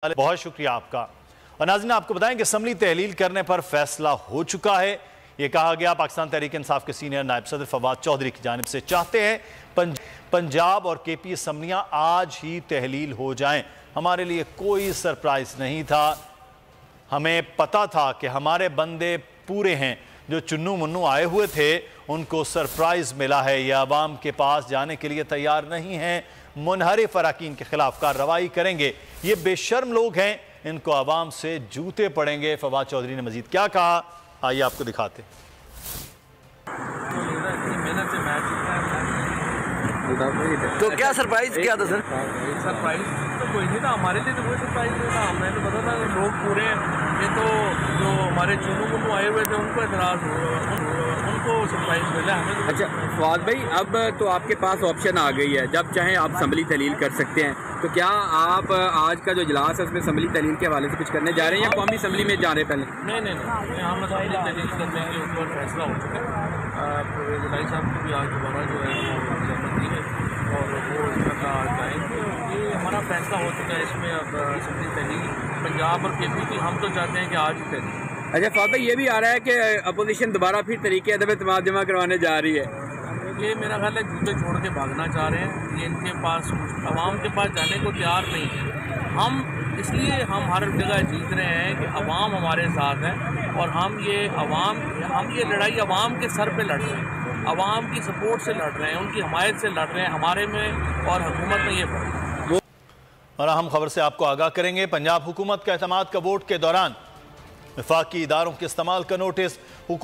बहुत शुक्रिया आपका। और नाज़रीन, आपको बताएं कि असम्बली तहलील करने पर फैसला हो चुका है। यह कहा गया पाकिस्तान तहरीक इंसाफ के सीनियर नायब सदर फवाद चौधरी की जानिब से चाहते हैं पंजाब और केपी असम्बलियां आज ही तहलील हो जाएं। हमारे लिए कोई सरप्राइज नहीं था, हमें पता था कि हमारे बंदे पूरे हैं। जो चुन्नू मुन्नू आए हुए थे उनको सरप्राइज मिला है। यह अवाम के पास जाने के लिए तैयार नहीं हैं। मुनहरिफ अराकीन के खिलाफ कार्रवाई करेंगे। ये बेशर्म लोग हैं, इनको अवाम से जूते पड़ेंगे। फवाद चौधरी ने मजीद क्या कहा, आइए आपको दिखाते। तो क्या सरप्राइज क्या था सर? सरप्राइज तो कोई नहीं था, हमारे लिए तो कोई सरप्राइज नहीं था। हमें तो पता था लोग पूरे हैं। ये तो जो हमारे चुनू मुन्नू आए हुए थे उनको एतराज़ उनको सरप्राइज मिला, हमें तो। अच्छा फवाद भाई, अब तो आपके पास ऑप्शन आ गई है, जब चाहें आप असम्बली तहलील कर सकते हैं। तो क्या आप आज का जो इजलास है उसमें असम्बली तहलील के हवाले से कुछ करने जा रहे हैं या कौमी असम्बली में जा रहे हैं? पहले नहीं, हम असम्बली तहलील करने के ऊपर फैसला हो चुका है। जुलाई साहब को भी आज दोबारा जो है दी है और वो आज जाएंगे। ये हमारा फैसला हो चुका है। इसमें अब असम्बली तहलील पंजाब और केपी की हम तो चाहते हैं कि आज ही तहलील। अच्छा फवाद भाई, ये भी आ रहा है कि अपोजिशन दोबारा फिर तरीके अदब एतमाद जमा करवाने जा रही है। ये मेरा ख्याल है जूते छोड़ के भागना चाह रहे हैं। ये इनके पास अवाम के पास जाने को तैयार नहीं है। हम हर जगह जीत रहे हैं कि अवाम हमारे साथ है और हम ये लड़ाई अवाम के सर पे लड़ रहे हैं, अवाम की सपोर्ट से लड़ रहे हैं, उनकी हमायत से लड़ रहे हैं। हमारे में और हुकूमत में ये फर्क। और अहम खबर से आपको आगाह करेंगे। पंजाब हुकूमत का एतमाद का वोट के दौरान वफाकी इदारों के इस्तेमाल का नोटिस।